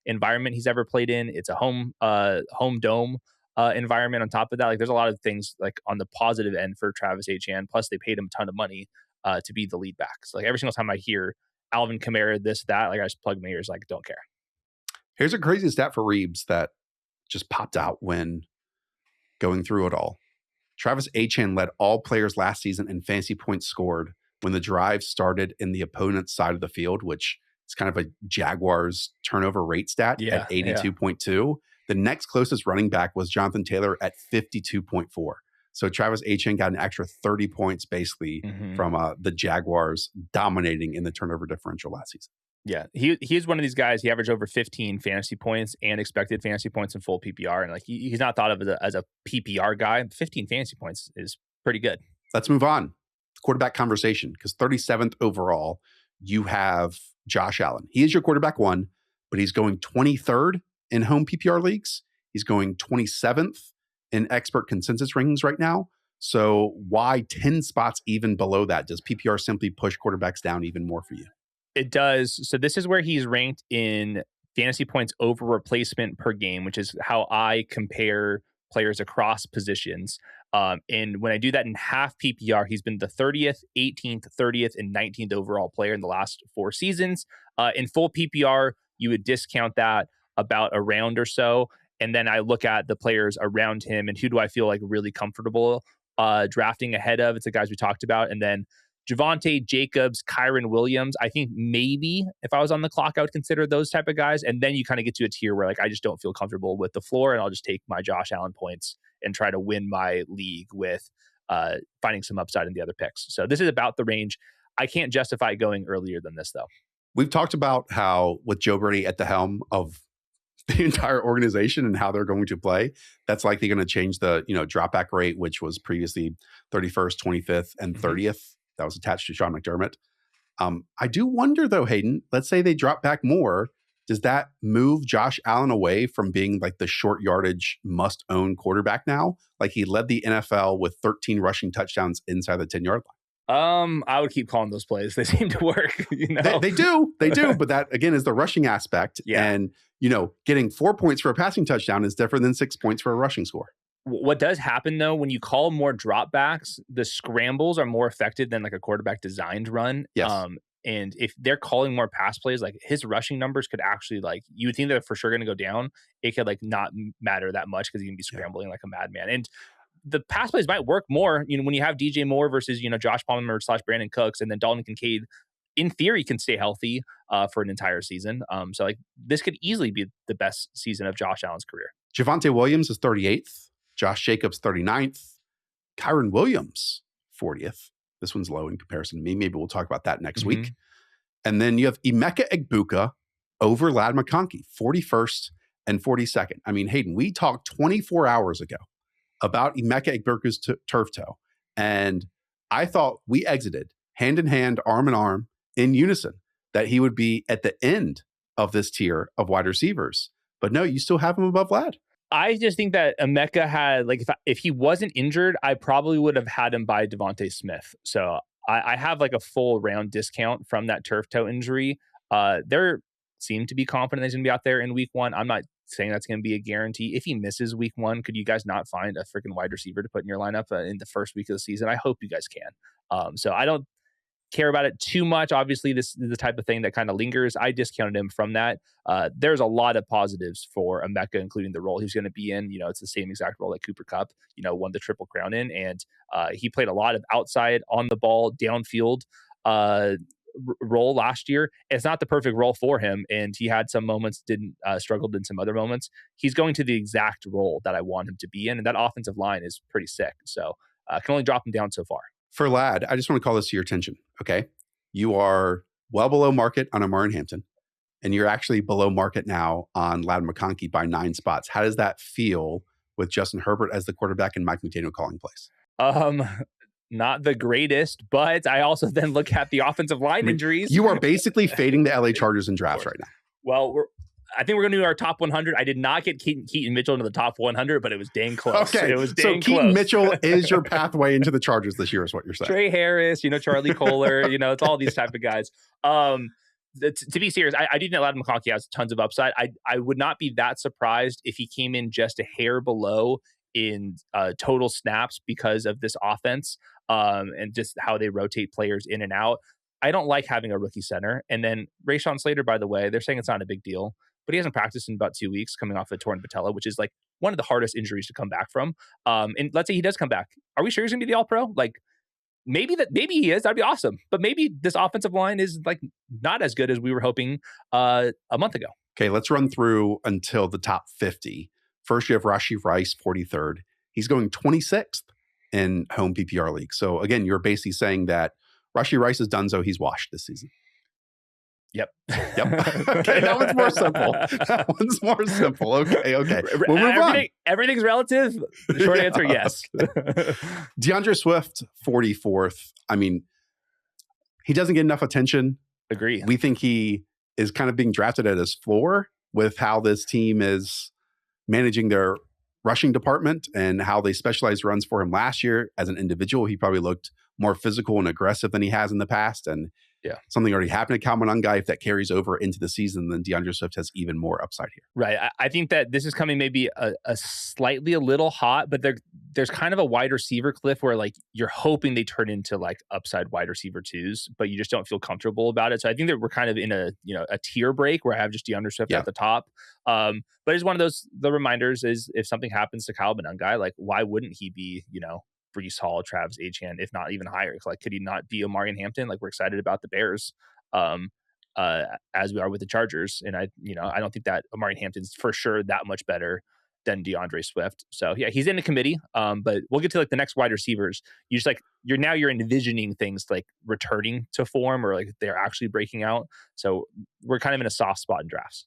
environment he's ever played in. It's a home dome environment on top of that. Like there's a lot of things like on the positive end for Travis Achane. Plus they paid him a ton of money to be the lead back. So like every single time I hear Alvin Kamara, this, that, like I just plug my ears, like don't care. Here's a crazy stat for Reeves that just popped out when going through it all. Travis Achane led all players last season in fantasy points scored when the drive started in the opponent's side of the field, which is kind of a Jaguars turnover rate stat at 82.2. The next closest running back was Jonathan Taylor at 52.4. So Travis Achane got an extra 30 points basically from the Jaguars dominating in the turnover differential last season. Yeah, he's one of these guys. He averaged over 15 fantasy points and expected fantasy points in full PPR. And like he's not thought of as a PPR guy. 15 fantasy points is pretty good. Let's move on. Quarterback conversation, because 37th overall, you have Josh Allen. He is your quarterback 1, but he's going 23rd in home PPR leagues. He's going 27th in expert consensus rankings right now. So why 10 spots even below that? Does PPR simply push quarterbacks down even more for you? It does. So this is where he's ranked in fantasy points over replacement per game, which is how I compare players across positions. And when I do that in half PPR, he's been the 30th, 18th, 30th, and 19th overall player in the last 4 seasons. In full PPR, you would discount that about a round or so. And then I look at the players around him and who do I feel like really comfortable drafting ahead of. It's the guys we talked about. And then Javonte, Jacobs, Kyren Williams. I think maybe if I was on the clock, I would consider those type of guys. And then you kind of get to a tier where like I just don't feel comfortable with the floor, and I'll just take my Josh Allen points and try to win my league with finding some upside in the other picks. So this is about the range. I can't justify going earlier than this, though. We've talked about how with Joe Brady at the helm of the entire organization and how they're going to play, that's likely going to change the drop back rate, which was previously 31st, 25th, and 30th. That was attached to Sean McDermott. I do wonder, though, Hayden, let's say they drop back more. Does that move Josh Allen away from being like the short yardage must-own quarterback now? Like he led the NFL with 13 rushing touchdowns inside the 10-yard line. I would keep calling those plays. They seem to work. They do. But that, again, is the rushing aspect. Yeah. And, getting 4 points for a passing touchdown is different than 6 points for a rushing score. What does happen, though, when you call more dropbacks, the scrambles are more effective than like a quarterback designed run. Yes. And if they're calling more pass plays, like his rushing numbers could actually you would think they're for sure going to go down. It could not matter that much because he can be scrambling like a madman. And the pass plays might work more, when you have DJ Moore versus, Josh Palmer / Brandon Cooks, and then Dalton Kincaid, in theory, can stay healthy for an entire season. So this could easily be the best season of Josh Allen's career. Javonte Williams is 38th. Josh Jacobs, 39th. Kyren Williams, 40th. This one's low in comparison to me. Maybe we'll talk about that next week. And then you have Emeka Egbuka over Ladd McConkey, 41st and 42nd. I mean, Hayden, we talked 24 hours ago about Emeka Egbuka's turf toe. And I thought we exited hand in hand, arm in arm, in unison, that he would be at the end of this tier of wide receivers. But no, you still have him above Ladd. I just think that Emeka had, if he wasn't injured, I probably would have had him by DeVonta Smith. So I have a full round discount from that turf toe injury. There seem to be confident that he's going to be out there in week 1. I'm not saying that's going to be a guarantee. If he misses week 1, could you guys not find a freaking wide receiver to put in your lineup in the first week of the season? I hope you guys can. So I don't care about it too much. Obviously, this is the type of thing that kind of lingers. I discounted him from that. There's a lot of positives for Emeka, including the role he's going to be in. It's the same exact role that Cooper Kupp, won the Triple Crown in. And he played a lot of outside, on the ball, downfield role last year. It's not the perfect role for him. And he had some moments, struggled in some other moments. He's going to the exact role that I want him to be in. And that offensive line is pretty sick. So I can only drop him down so far. For Ladd, I just want to call this to your attention, okay? You are well below market on Omarion Hampton, and you're actually below market now on Ladd McConkey by 9 spots. How does that feel with Justin Herbert as the quarterback and Mike McDaniel calling plays? Not the greatest, but I also then look at the offensive line injuries. You are basically fading the LA Chargers in drafts right now. Well, I think we're going to do our top 100. I did not get Keaton Mitchell into the top 100, but it was dang close. Okay, it was dang so Keaton close. Mitchell is your pathway into the Chargers this year, is what you're saying. Trey Harris, Charlie Kohler, it's all these type of guys. To be serious, I do think Ladd McConkey has tons of upside. I would not be that surprised if he came in just a hair below in total snaps because of this offense and just how they rotate players in and out. I don't like having a rookie center. And then Rashawn Slater, by the way, they're saying it's not a big deal, but he hasn't practiced in about 2 weeks coming off a torn patella, which is one of the hardest injuries to come back from. And let's say he does come back. Are we sure he's going to be the All-Pro? Maybe he is. That'd be awesome. But maybe this offensive line is not as good as we were hoping a month ago. Okay, let's run through until the top 50. First, you have Rashee Rice, 43rd. He's going 26th in home PPR league. So again, you're basically saying that Rashee Rice is done, so he's washed this season. Yep. Okay, that one's more simple. Okay. We'll move on. Everything's relative. The short answer, yes. DeAndre Swift, 44th. I mean, he doesn't get enough attention. Agree. We think he is kind of being drafted at his floor with how this team is managing their rushing department and how they specialized runs for him last year. As an individual, he probably looked more physical and aggressive than he has in the past. And Yeah. Something already happened to Monangai. If that carries over into the season, then DeAndre Swift has even more upside here. Right. I think that this is coming maybe a little hot, but there's kind of a wide receiver cliff where like you're hoping they turn into like upside wide receiver twos, but you just don't feel comfortable about it. So I think that we're kind of in a tier break where I have just DeAndre Swift at the top. But it's one of the reminders is if something happens to Kyle Monangai, like why wouldn't he be, Breece Hall, Travis Achane, if not even higher? Like, could he not be Omarion Hampton? Like, we're excited about the Bears, as we are with the Chargers. And I don't think that Omarion Hampton's for sure that much better than DeAndre Swift. So yeah, he's in the committee. But we'll get to like the next wide receivers. You just like you're envisioning things like returning to form or like they're actually breaking out. So we're kind of in a soft spot in drafts.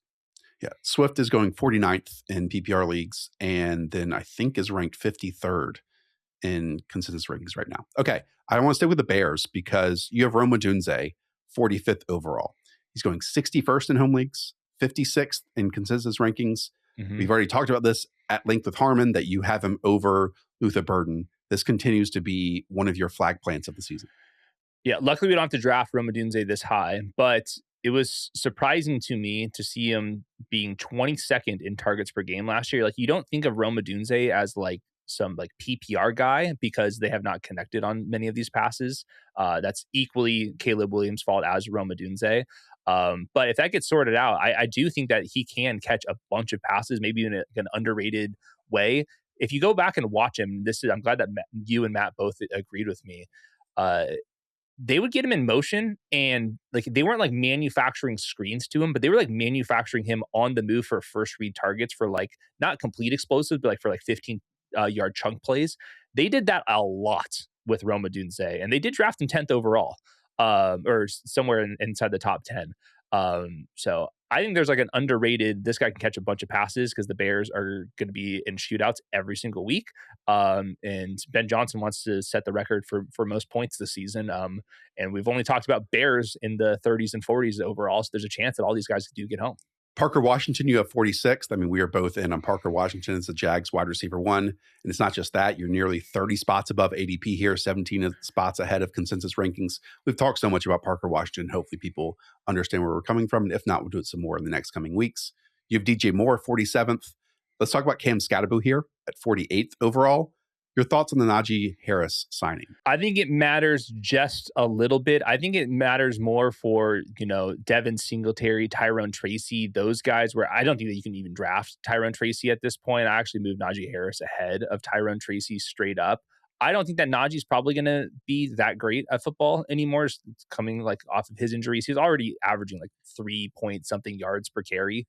Yeah, Swift is going 49th in PPR leagues, and then I think is ranked 53rd in consensus rankings right now. Okay, I want to stay with the Bears because you have Odunze, 45th overall. He's going 61st in home leagues, 56th in consensus rankings. Mm-hmm. We've already talked about this at length with Harmon, that you have him over Luther Burden. This continues to be one of your flag plants of the season. Yeah, luckily we don't have to draft Odunze this high, but it was surprising to me to see him being 22nd in targets per game last year. Like, you don't think of Odunze as like some like PPR guy because they have not connected on many of these passes. That's equally Caleb Williams' fault as Odunze. But if that gets sorted out, I do think that he can catch a bunch of passes, maybe in an underrated way. If you go back and watch him, I'm glad that you and Matt both agreed with me. They would get him in motion, and like they weren't like manufacturing screens to him, but they were like manufacturing him on the move for first read targets for like not complete explosives, but like for like 15-yard chunk plays. They did that a lot with Odunze, and they did draft him 10th overall, or somewhere inside the top 10. So I think there's like an underrated, this guy can catch a bunch of passes because the Bears are going to be in shootouts every single week. And Ben Johnson wants to set the record for most points this season. And we've only talked about Bears in the 30s and 40s overall. So there's a chance that all these guys do get home. Parker Washington, you have 46th. I mean, we are both in on Parker Washington as the Jags wide receiver 1. And it's not just that. You're nearly 30 spots above ADP here, 17 spots ahead of consensus rankings. We've talked so much about Parker Washington. Hopefully people understand where we're coming from. And if not, we'll do it some more in the next coming weeks. You have DJ Moore, 47th. Let's talk about Cam Skattebo here at 48th overall. Your thoughts on the Najee Harris signing? I think it matters just a little bit. I think it matters more for, Devin Singletary, Tyrone Tracy, those guys where I don't think that you can even draft Tyrone Tracy at this point. I actually moved Najee Harris ahead of Tyrone Tracy straight up. I don't think that Najee's probably going to be that great at football anymore. It's coming like off of his injuries. He's already averaging like 3-point-something yards per carry.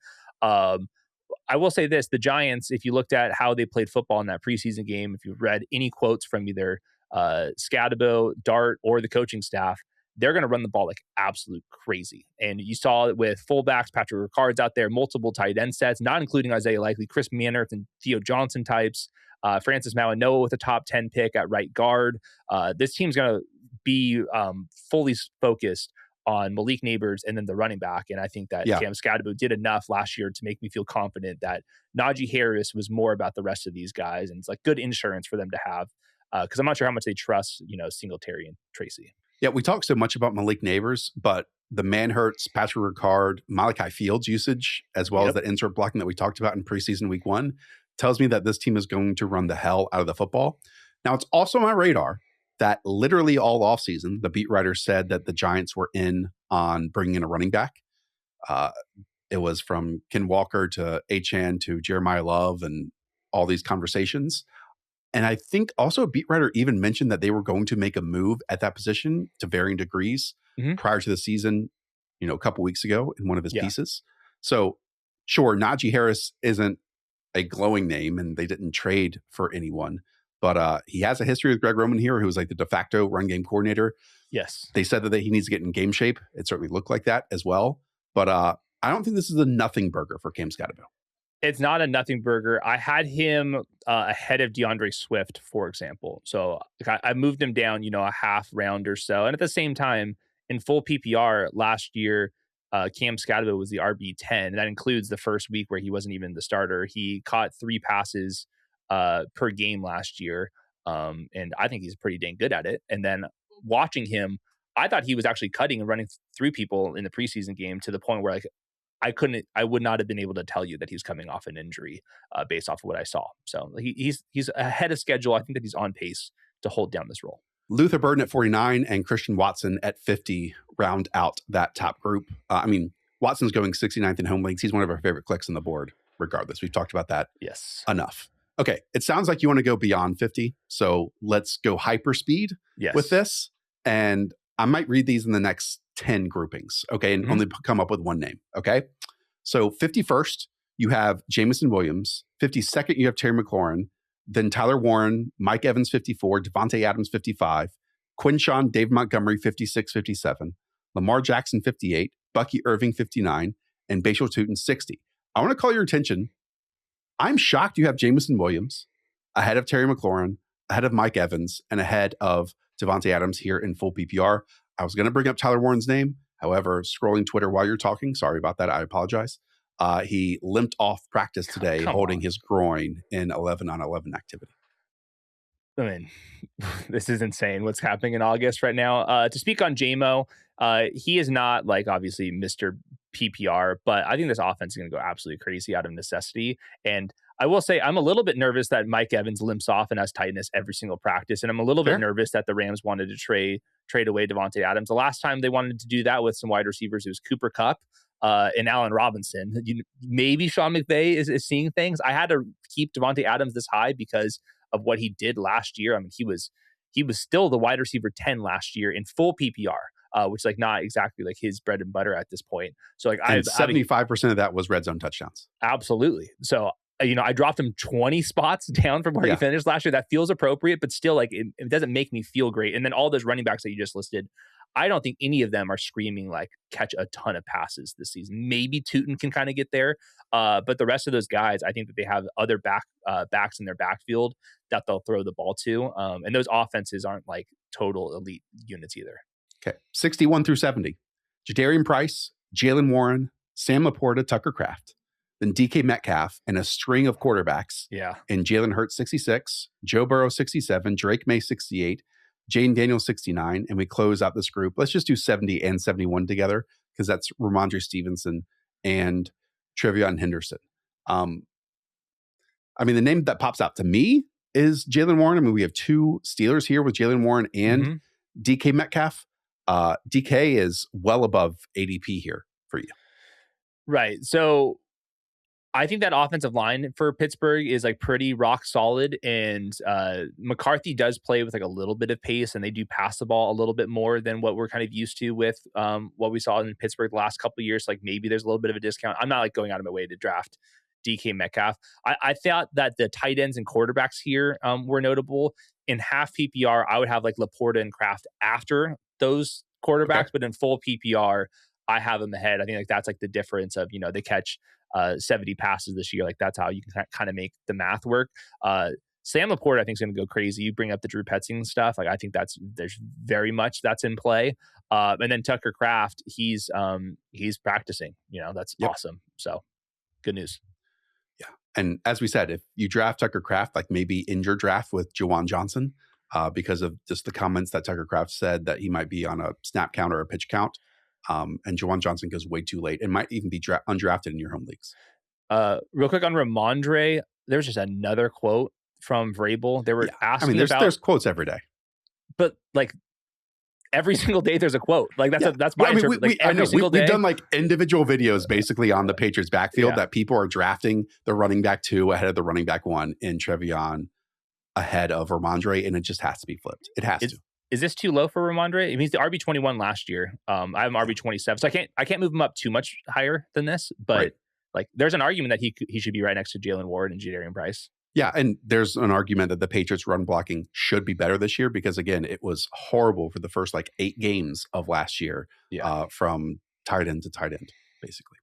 I will say this, the Giants, if you looked at how they played football in that preseason game, if you've read any quotes from either Skattebo, Dart, or the coaching staff, they're going to run the ball like absolute crazy. And you saw it with fullbacks, Patrick Ricard's out there, multiple tight end sets, not including Isaiah Likely, Chris Mannerth and Theo Johnson types, Francis Mauigoa with a top 10 pick at right guard. This team's going to be fully focused on Malik Nabers and then the running back. And I think that Cam Skattebo did enough last year to make me feel confident that Najee Harris was more about the rest of these guys. And it's like good insurance for them to have because I'm not sure how much they trust, Singletary and Tracy. Yeah, we talk so much about Malik Nabers, but the Manhertz, Patrick Ricard, Malachi Fields usage, as well as the insert blocking that we talked about in preseason week 1, tells me that this team is going to run the hell out of the football. Now, it's also on my radar that literally all offseason, the beat writers said that the Giants were in on bringing in a running back. It was from Ken Walker to Achane to Jeremiah Love and all these conversations. And I think also a beat writer even mentioned that they were going to make a move at that position to varying degrees prior to the season, a couple weeks ago in one of his pieces. So sure, Najee Harris isn't a glowing name and they didn't trade for anyone. But he has a history with Greg Roman here, who was like the de facto run game coordinator. Yes. They said that he needs to get in game shape. It certainly looked like that as well. But I don't think this is a nothing burger for Cam Skattebo. It's not a nothing burger. I had him ahead of DeAndre Swift, for example. So I moved him down, a half round or so. And at the same time, in full PPR last year, Cam Skattebo was the RB10. And that includes the first week where he wasn't even the starter. He caught 3 passes per game last year. And I think he's pretty dang good at it. And then watching him, I thought he was actually cutting and running through people in the preseason game to the point where like I would not have been able to tell you that he's coming off an injury based off of what I saw. So he's ahead of schedule. I think that he's on pace to hold down this role. Luther Burden at 49 and Christian Watson at 50 round out that top group. Watson's going 69th in home leagues. He's one of our favorite clicks on the board, regardless. We've talked about that enough. Okay, it sounds like you want to go beyond 50. So let's go hyper speed with this. And I might read these in the next 10 groupings, okay, and only come up with one name, okay? So 51st, you have Jameson Williams. 52nd, you have Terry McLaurin. Then Tyler Warren, Mike Evans, 54. Devontae Adams, 55. Quinshawn, David Montgomery, 56, 57. Lamar Jackson, 58. Bucky Irving, 59. And Bashal Tutin, 60. I want to call your attention. I'm shocked you have Jameson Williams ahead of Terry McLaurin, ahead of Mike Evans, and ahead of Devontae Adams here in full PPR. I was going to bring up Tyler Warren's name. However, scrolling Twitter while you're talking, sorry about that. I apologize. He limped off practice today holding his groin in 11-on-11 activity. I mean, this is insane what's happening in August right now. To speak on JMO, he is not like obviously Mr. PPR, but I think this offense is going to go absolutely crazy out of necessity. And I will say I'm a little bit nervous that Mike Evans limps off and has tightness every single practice. And I'm a little bit nervous that the Rams wanted to trade away Devontae Adams. The last time they wanted to do that with some wide receivers, it was Cooper Kupp and Allen Robinson. Maybe Sean McVay is seeing things. I had to keep Devontae Adams this high because of what he did last year. I mean, he was still the wide receiver 10 last year in full PPR, which like not exactly like his bread and butter at this point. So like 75% of that was red zone touchdowns. Absolutely. So I dropped him 20 spots down from where he finished last year. That feels appropriate, but still like it doesn't make me feel great. And then all those running backs that you just listed, I don't think any of them are screaming like catch a ton of passes this season. Maybe Tutin can kind of get there. But the rest of those guys, I think that they have other backs in their backfield that they'll throw the ball to. And those offenses aren't like total elite units either. Okay. 61 through 70. Jadarian Price, Jaylen Warren, Sam LaPorta, Tucker Kraft. Then DK Metcalf and a string of quarterbacks. Yeah. And Jalen Hurts, 66. Joe Burrow, 67. Drake May, 68. Jane Daniels, 69. And we close out this group. Let's just do 70 and 71 together because that's Rhamondre Stevenson and Trevion Henderson. I mean, the name that pops out to me is Jaylen Warren. I mean, we have two Steelers here with Jaylen Warren and DK Metcalf. DK is well above ADP here for you. Right. So I think that offensive line for Pittsburgh is like pretty rock solid, and McCarthy does play with like a little bit of pace, and they do pass the ball a little bit more than what we're kind of used to with what we saw in Pittsburgh the last couple of years. Like maybe there's a little bit of a discount. I'm not like going out of my way to draft DK Metcalf. I thought that the tight ends and quarterbacks here were notable. In half PPR, I would have like LaPorta and Kraft after those quarterbacks, but in full PPR, I have them ahead. I think like that's like the difference of, they catch 70 passes this year. Like that's how you can kind of make the math work. Sam LaPorta, I think, is going to go crazy. You bring up the Drew Petzing stuff. Like I think there's very much that's in play. And then Tucker Kraft, he's practicing. That's awesome. So good news. Yeah, and as we said, if you draft Tucker Kraft, like maybe in your draft with Juwan Johnson, because of just the comments that Tucker Kraft said that he might be on a snap count or a pitch count. And Juwan Johnson goes way too late and might even be undrafted in your home leagues. Real quick on Rhamondre, there's just another quote from Vrabel. They were asking there's quotes every day, but like every single day there's a quote. Like that's my interpretation. Every single day. We've done like individual videos basically on the Patriots backfield that people are drafting the running back 2 ahead of the running back 1 in Trevion ahead of Rhamondre, and it just has to be flipped. It has to. Is this too low for Rhamondre? It means the RB21 last year. I have him RB27, so I can't move him up too much higher than this. But like, there's an argument that he should be right next to Jaylen Ward and Jadarian Price. Yeah, and there's an argument that the Patriots run blocking should be better this year because again, it was horrible for the first like 8 games of last year, from tight end to tight end, basically.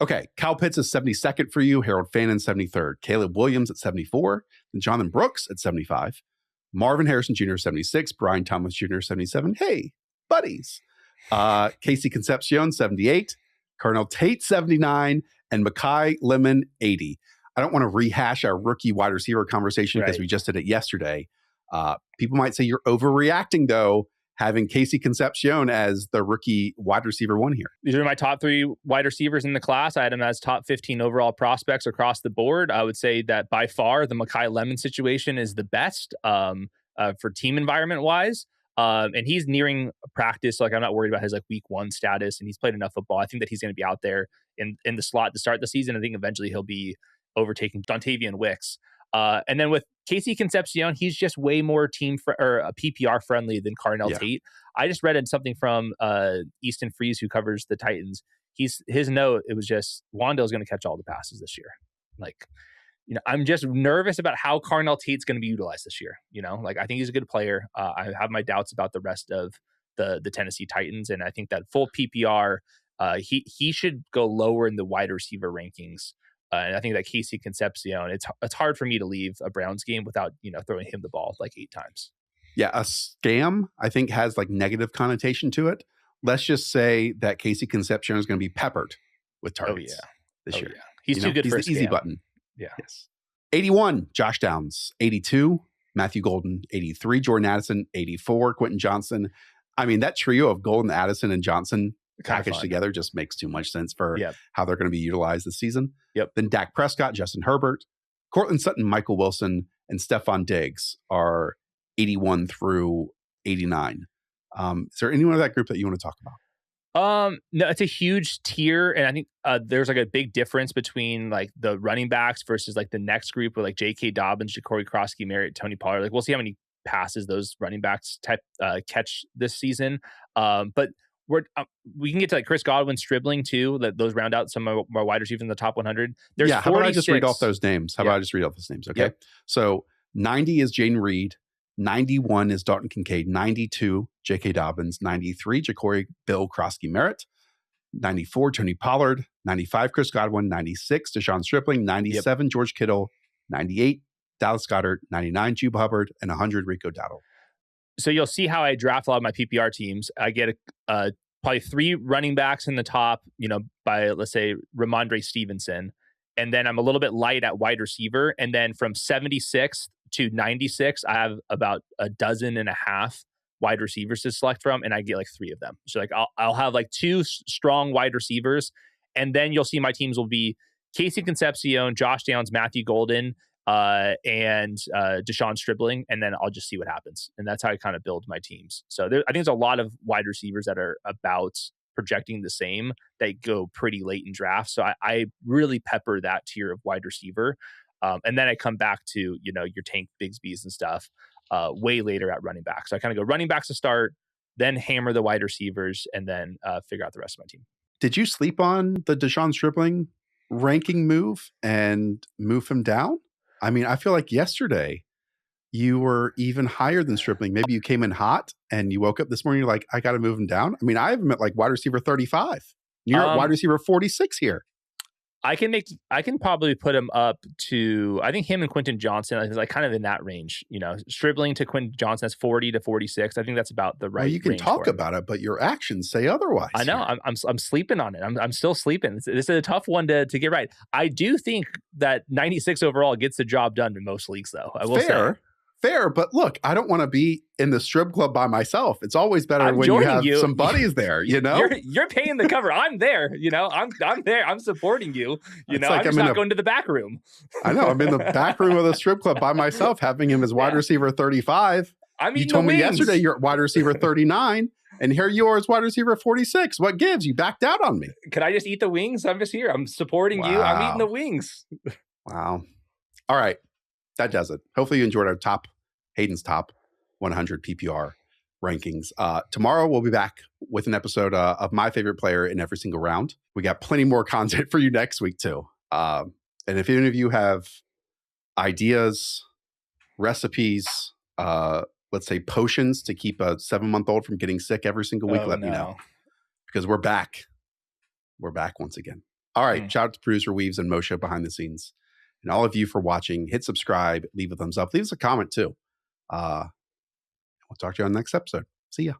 Okay, Kyle Pitts is 72nd for you. Harold Fannin 73rd. Caleb Williams at 74. And Jonathan Brooks at 75. Marvin Harrison Jr. 76. Brian Thomas Jr. 77. Hey, buddies. Casey Concepcion 78. Colonel Tate 79. And Mekhi Lemon 80. I don't want to rehash our rookie wide receiver conversation because we just did it yesterday. People might say you're overreacting though. having Casey Concepcion as the rookie wide receiver 1 here. These are my top 3 wide receivers in the class. I had them as top 15 overall prospects across the board. I would say that by far the Mekhi Lemon situation is the best for team environment wise. And he's nearing practice. Like, I'm not worried about his like week 1 status, and he's played enough football. I think that he's going to be out there in the slot to start the season. I think eventually he'll be overtaking Dontavian Wicks. And then with Casey Concepcion, he's just way more PPR friendly than Carnell Tate. I just read something from Easton Freeze, who covers the Titans. His note, it was just, Wan'Dale's going to catch all the passes this year. Like, I'm just nervous about how Carnell Tate's going to be utilized this year. Like, I think he's a good player. I have my doubts about the rest of the Tennessee Titans, and I think that full PPR, he should go lower in the wide receiver rankings. And I think that Casey Concepcion, it's hard for me to leave a Browns game without throwing him the ball like 8 times. Yeah, a scam I think has like negative connotation to it. Let's just say that Casey Concepcion is going to be peppered with targets this year. Yeah. He's too good for a easy button. Yeah. Yes. 81, Josh Downs. 82, Matthew Golden. 83, Jordan Addison. 84, Quentin Johnson. I mean, that trio of Golden, Addison, and Johnson packaged together just makes too much sense for how they're going to be utilized this season. Yep. Then Dak Prescott, Justin Herbert, Cortland Sutton, Michael Wilson, and Stephon Diggs are 81 through 89. Is there anyone of that group that you want to talk about? No, it's a huge tier, and I think there's like a big difference between like the running backs versus like the next group with like J.K. Dobbins, Ja'Cory Crosky, Merritt, Tony Pollard. Like, we'll see how many passes those running backs catch this season. But we can get to like Chris Godwin, Stribling too. Those round out some of our wide receivers in the top 100. There's how about I just read off those names? Okay. Yep. So 90 is Jaden Reed. 91 is Dalton Kincaid. 92, J.K. Dobbins. 93, Ja'Cory Bill Crosky Merritt. 94, Tony Pollard. 95, Chris Godwin. 96, Deshaun Stripling. 97, George Kittle. 98, Dallas Goedert. 99, Jude Hubbard. And 100, Rico Dowdle. So you'll see how I draft a lot of my PPR teams. I get probably 3 running backs in the top, by, let's say, Rhamondre Stevenson. And then I'm a little bit light at wide receiver. And then from 76 to 96, I have about a dozen and a half wide receivers to select from. And I get like 3 of them. So like I'll have like 2 strong wide receivers. And then you'll see my teams will be Casey Concepcion, Josh Downs, Matthew Golden, and Deshaun Stribling, and then I'll just see what happens. And that's how I kind of build my teams. So I think there's a lot of wide receivers that are about projecting the same that go pretty late in drafts. So I really pepper that tier of wide receiver. And then I come back to, your Tank Bigsby's and stuff way later at running back. So I kind of go running backs to start, then hammer the wide receivers, and then figure out the rest of my team. Did you sleep on the Deshaun Stribling ranking move and move him down? I mean, I feel like yesterday you were even higher than Stripling. Maybe you came in hot and you woke up this morning, you're like, I got to move him down. I mean, I have him at like wide receiver 35. You're at wide receiver 46 here. I can probably put him up to, I think him and Quentin Johnson is like kind of in that range, Stribling to Quentin Johnson, that's 40 to 46. I think that's about the right range. You can talk about it, but your actions say otherwise. I know. I'm sleeping on it. I'm still sleeping. This is a tough one to get right. I do think that 96 overall gets the job done in most leagues, though. I will say. Fair, but look, I don't want to be in the strip club by myself. It's always better when you have some buddies there, You're paying the cover. I'm there, I'm there. I'm supporting you. I'm just not going to the back room. I know. I'm in the back room of the strip club by myself, having him as wide receiver 35. You told me yesterday you're at wide receiver 39, and here you are as wide receiver 46. What gives? You backed out on me. Could I just eat the wings? I'm just here. I'm supporting you. I'm eating the wings. Wow. All right. That does it. Hopefully you enjoyed our Hayden's top 100 PPR rankings. Tomorrow we'll be back with an episode of my favorite player in every single round. We got plenty more content for you next week too. And if any of you have ideas, recipes, let's say potions to keep a 7-month-old from getting sick every single week, let me know. Because we're back. We're back once again. All right. Shout out to producer Weaves and Moshe behind the scenes. And all of you for watching. Hit subscribe, leave a thumbs up, leave us a comment too. We'll talk to you on the next episode. See ya.